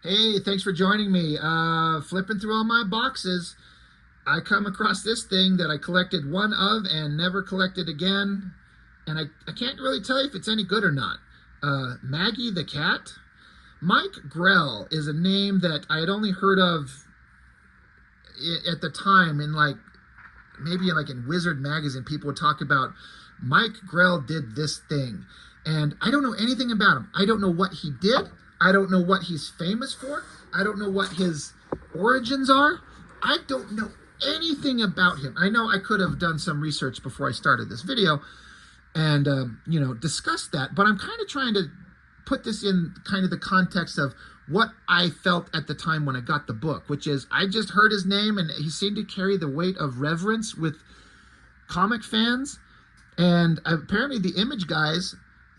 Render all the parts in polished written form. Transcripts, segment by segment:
Hey, thanks for joining me. Flipping through all my boxes, I come across this thing that I collected one of and never collected again. And I can't really tell you if it's any good or not. Maggie the cat? Mike Grell is a name that I had only heard of at the time in maybe like in Wizard magazine. People would talk about Mike Grell did this thing. And I don't know anything about him. I don't know what he did. I don't know what he's famous for. I don't know what his origins are. I don't know anything about him. I know I could have done some research before I started this video and, discuss that. But I'm kind of trying to put this in kind of the context of what I felt at the time when I got the book, which is I just heard his name and he seemed to carry the weight of reverence with comic fans. And apparently the Image guys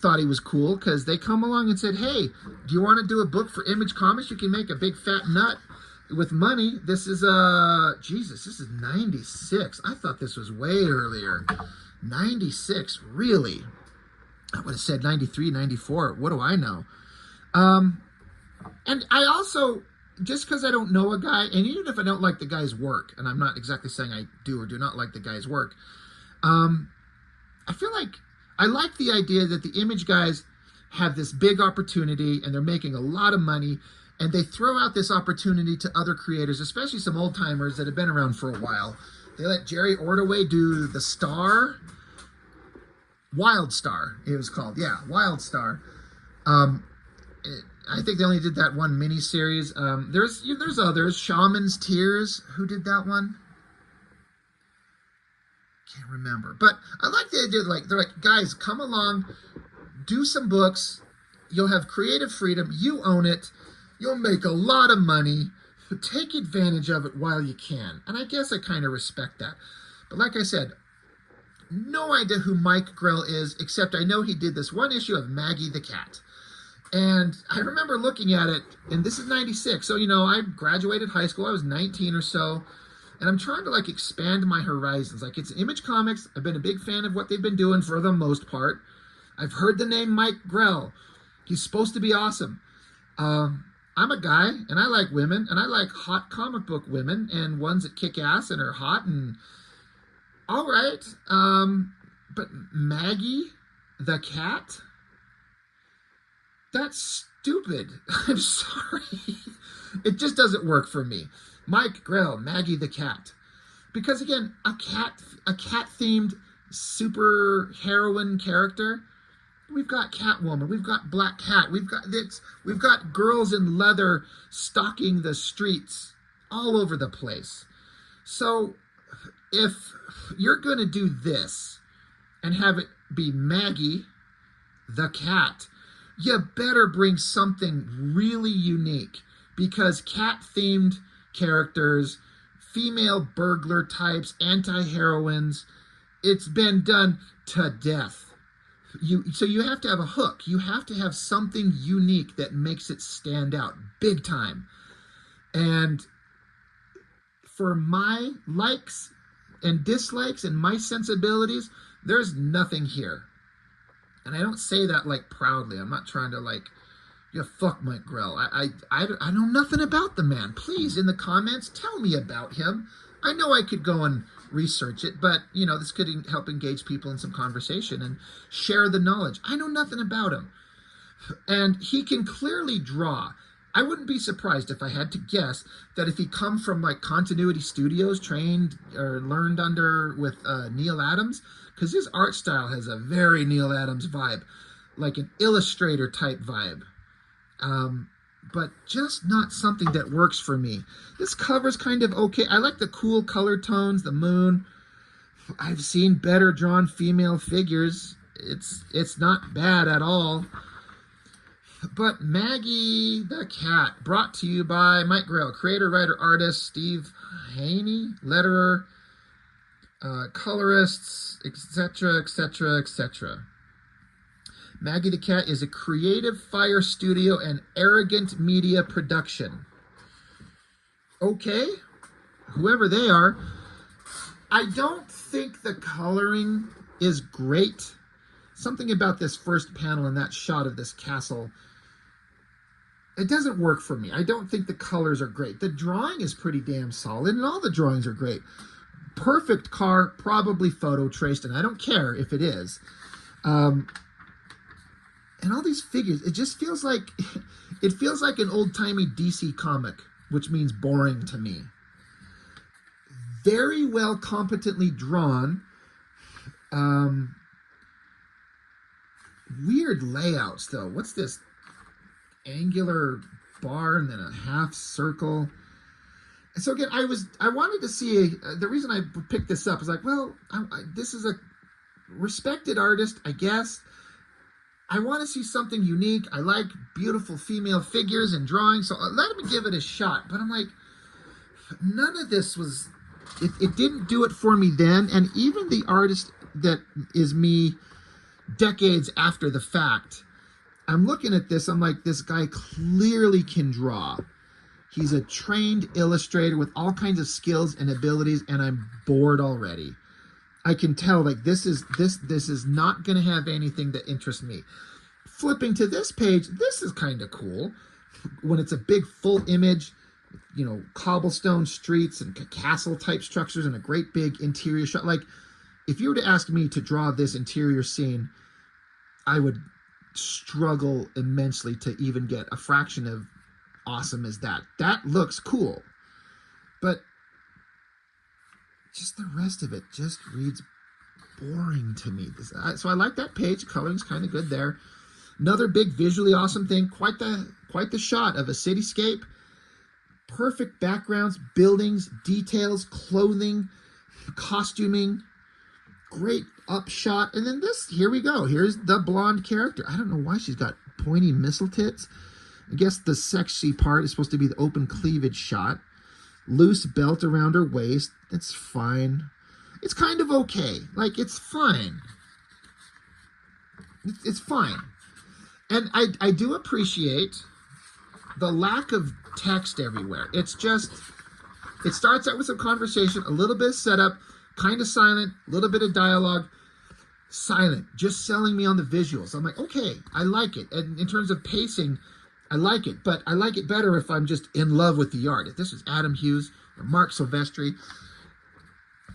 thought he was cool because they come along and said, hey, do you want to do a book for Image Comics? You can make a big fat nut with money. This is Jesus, this is 96. I thought this was way earlier. 96, really? I would have said 93, 94. What do I know? And I also, just because I don't know a guy, and even if I don't like the guy's work, and I'm not exactly saying I do or do not like the guy's work, I feel like I like the idea that the Image guys have this big opportunity and they're making a lot of money and they throw out this opportunity to other creators, especially some old timers that have been around for a while. They let Jerry Ordway do The Star. Wild Star, it was called. Yeah, Wild Star. I think they only did that one miniseries. There's others. Shaman's Tears. Who did that one? Can't remember. But I like the idea, they're like, guys, come along, do some books. You'll have creative freedom. You own it. You'll make a lot of money. Take advantage of it while you can. And I guess I kind of respect that. But like I said, no idea who Mike Grell is, except I know he did this one issue of Maggie the cat. And I remember looking at it, and this is 96. So, I graduated high school. I was 19 or so. And I'm trying to expand my horizons. It's Image Comics. I've been a big fan of what they've been doing for the most part. I've heard the name Mike Grell. He's supposed to be awesome. I'm a guy, and I like women, and I like hot comic book women, and ones that kick ass and are hot, and all right. But Maggie the cat? That's stupid. I'm sorry. It just doesn't work for me. Mike Grell, Maggie the cat. Because again, a cat-themed super heroine character. We've got Catwoman, we've got Black Cat, we've got girls in leather stalking the streets all over the place. So if you're going to do this and have it be Maggie the cat, you better bring something really unique, because cat-themed characters, female burglar types, anti-heroines, it's been done to death. So you have to have a hook. You have to have something unique that makes it stand out big time. And for my likes and dislikes and my sensibilities, there's nothing here. And I don't say that proudly. I'm not trying to fuck Mike Grell. I know nothing about the man. Please, in the comments, tell me about him. I know I could go and research it, but, this could help engage people in some conversation and share the knowledge. I know nothing about him. And he can clearly draw. I wouldn't be surprised if I had to guess that if he come from Continuity Studios, trained or learned under with Neil Adams, because his art style has a very Neil Adams vibe, like an illustrator type vibe. But just not something that works for me. This cover's kind of okay. I like the cool color tones, the moon. I've seen better drawn female figures. It's not bad at all. But Maggie the cat, brought to you by Mike Grell, creator, writer, artist, Steve Haney, letterer, colorists, etc., etc., etc. Maggie the Cat is a Creative Fire Studio and Arrogant Media production. Okay, whoever they are. I don't think the coloring is great. Something about this first panel and that shot of this castle it doesn't work for me. I don't think the colors are great. The drawing is pretty damn solid, and all the drawings are great. Perfect car, probably photo traced, and I don't care if it is. And all these figures, it just feels like it feels like an old-timey DC comic, which means boring to me. Very well competently drawn. Weird layouts though. What's this? Angular bar and then a half circle. So again, I wanted to see the reason I picked this up is like, well, this is a respected artist, I guess. I want to see something unique. I like beautiful female figures and drawings, so let me give it a shot. But I'm like, none of this was. It didn't do it for me then, and even the artist that is me decades after the fact, I'm looking at this, I'm like, this guy clearly can draw. He's a trained illustrator with all kinds of skills and abilities, and I'm bored already. I can tell, like, this is not going to have anything that interests me. Flipping to this page, this is kind of cool. When it's a big full image, you know, cobblestone streets and castle type structures and a great big interior shot. Like, if you were to ask me to draw this interior scene, I would struggle immensely to even get a fraction of awesome as that. That looks cool. But just the rest of it just reads boring to me. So I like that page. Coloring's kind of good there. Another big visually awesome thing. Quite the shot of a cityscape. Perfect backgrounds, buildings, details, clothing, costuming. Great upshot. And then this, here we go. Here's the blonde character. I don't know why she's got pointy missile tits. I guess the sexy part is supposed to be the open cleavage shot. Loose belt around her waist. It's fine. It's kind of okay. Like, it's fine. It's fine. And I do appreciate the lack of text everywhere. It's just, it starts out with some conversation, a little bit of setup, kind of silent, a little bit of dialogue, silent, just selling me on the visuals. I'm like, okay, I like it. And in terms of pacing, I like it, but I like it better if I'm just in love with the art. If this was Adam Hughes or Mark Silvestri,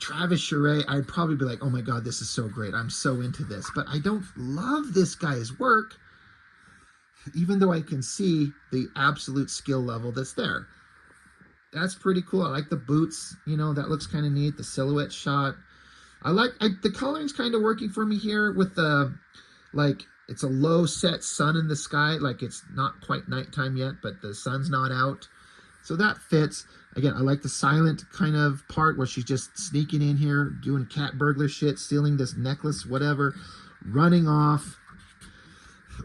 Travis Charest, I'd probably be like, oh my God, this is so great. I'm so into this. But I don't love this guy's work, even though I can see the absolute skill level that's there. That's pretty cool. I like the boots, you know, that looks kind of neat. The silhouette shot. The coloring's kind of working for me here with the, like, it's a low set sun in the sky. Like, it's not quite nighttime yet, but the sun's not out. So that fits. Again, I like the silent kind of part where she's just sneaking in here, doing cat burglar shit, stealing this necklace, whatever, running off.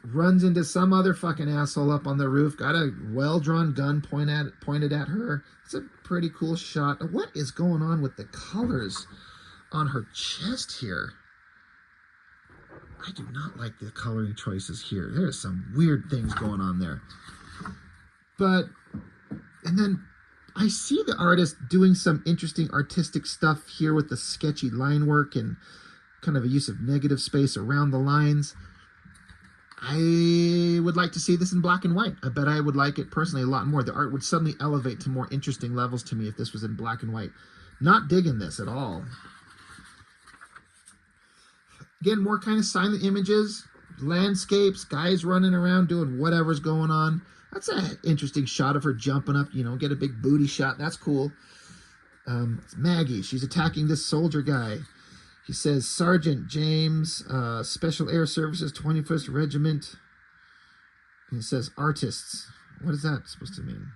Runs into some other fucking asshole up on the roof, got a well-drawn gun pointed at her. It's a pretty cool shot. What is going on with the colors on her chest here? I do not like the coloring choices here. There's some weird things going on there. But, and then I see the artist doing some interesting artistic stuff here with the sketchy line work and kind of a use of negative space around the lines. I would like to see this in black and white. I bet I would like it personally a lot more. The art would suddenly elevate to more interesting levels to me if this was in black and white. Not digging this at all. Again, more kind of silent images, landscapes, guys running around doing whatever's going on. That's an interesting shot of her jumping up, you know, get a big booty shot. That's cool. It's Maggie. She's attacking this soldier guy. He says, Sergeant James, Special Air Services, 21st Regiment. And it says, artists. What is that supposed to mean?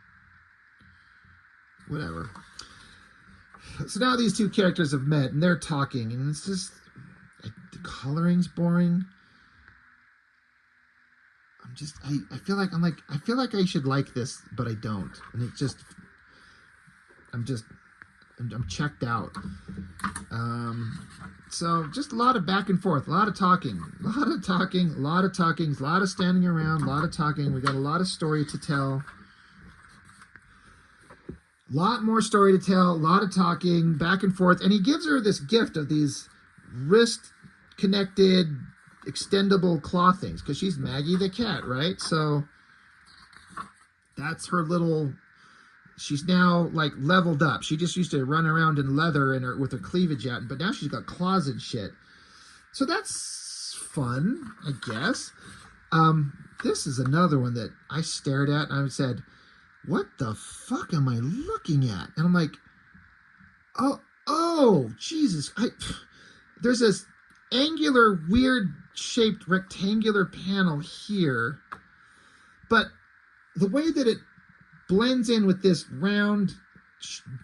Whatever. So now these two characters have met, and they're talking, and it's just, the coloring's boring. I feel like I should like this, but I don't. And it just, I'm checked out. So just a lot of back and forth, a lot of talking, a lot of standing around, a lot of talking. We got a lot of story to tell. A lot more story to tell, a lot of talking, back and forth. And he gives her this gift of these wrist-connected, extendable claw things, because she's Maggie the cat, right? So That's her little. She's now like leveled up. She just used to run around in leather and with her cleavage out, but now she's got claws and shit. So that's fun, I guess. This is another one that I stared at and I said, "What the fuck am I looking at?" And I'm like, "Oh, Jesus!" There's this angular, weird-shaped rectangular panel here, but the way that it blends in with this round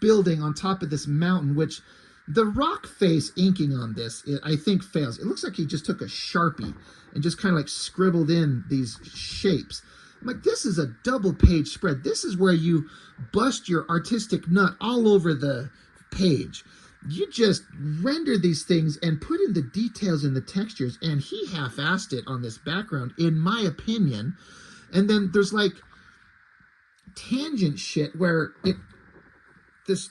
building on top of this mountain, which the rock face inking on this, I think fails. It looks like he just took a Sharpie and just kind of like scribbled in these shapes. I'm like, this is a double page spread. This is where you bust your artistic nut all over the page. You just render these things and put in the details and the textures, and he half-assed it on this background, in my opinion. And then there's like tangent shit where this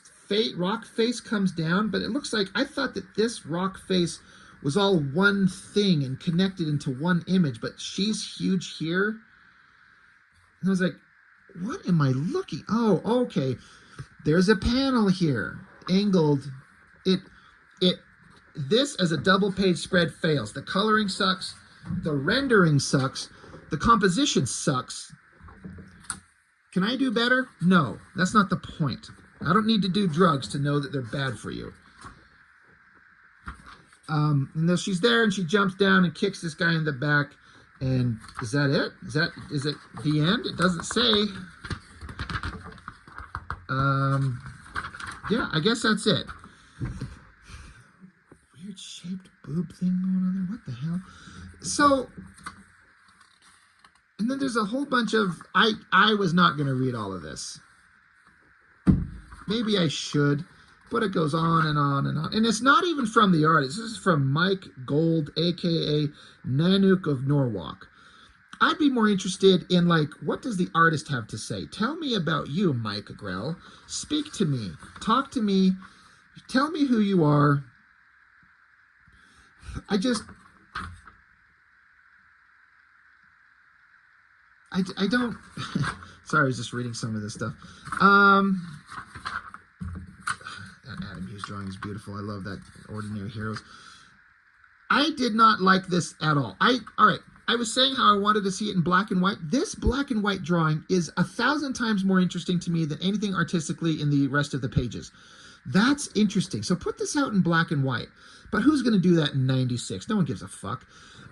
rock face comes down, but it looks like, I thought that this rock face was all one thing and connected into one image, but she's huge here. And I was like, what am I looking? Oh, okay. There's a panel here, angled. This as a double page spread fails. The coloring sucks. The rendering sucks. The composition sucks. Can I do better? No, that's not the point. I don't need to do drugs to know that they're bad for you. And then she's there and she jumps down and kicks this guy in the back. And is that it? Is it the end? It doesn't say. Yeah, I guess that's it. Weird shaped boob thing going on there. What the hell? So, and then there's a whole bunch of, I was not going to read all of this. Maybe I should, but it goes on and on and on. And it's not even from the artist. This is from Mike Gold, a.k.a. Nanook of Norwalk. I'd be more interested in, like, what does the artist have to say? Tell me about you, Mike Grell. Speak to me. Talk to me. Tell me who you are. I don't... Sorry, I was just reading some of this stuff. That Adam Hughes drawing is beautiful. I love that Ordinary Heroes. I did not like this at all. All right. I was saying how I wanted to see it in black and white. This black and white drawing is 1,000 times more interesting to me than anything artistically in the rest of the pages. That's interesting. So put this out in black and white. But who's going to do that in 96? No one gives a fuck.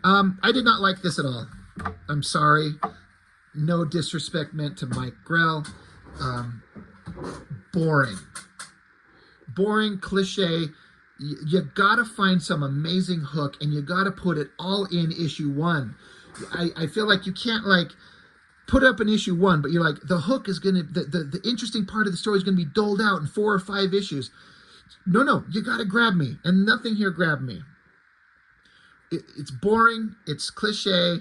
I did not like this at all. I'm sorry. No disrespect meant to Mike Grell. Boring. Boring, cliche. You gotta find some amazing hook, and you gotta put it all in issue 1. I feel like you can't, like, put up in issue 1, but you're like, the hook is gonna, the interesting part of the story is gonna be doled out in 4 or 5 issues. No, you gotta grab me, and nothing here grabbed me. It's boring, it's cliche.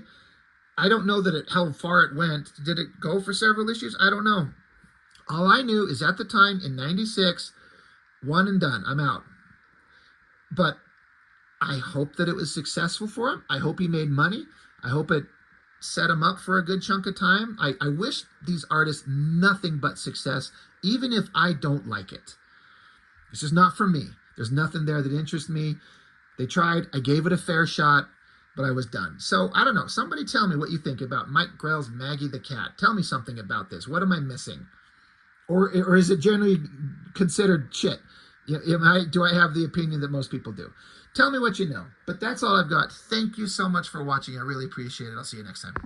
I don't know how far it went. Did it go for several issues? I don't know. All I knew is at the time, in 96, one and done, I'm out. But I hope that it was successful for him. I hope he made money. I hope it set him up for a good chunk of time. I wish these artists nothing but success, even if I don't like it. It's just not for me. There's nothing there that interests me. They tried. I gave it a fair shot, but I was done. So, I don't know. Somebody tell me what you think about Mike Grell's Maggie the Cat. Tell me something about this. What am I missing? Or is it generally considered shit? Do I have the opinion that most people do? Tell me what you know. But that's all I've got. Thank you so much for watching. I really appreciate it. I'll see you next time.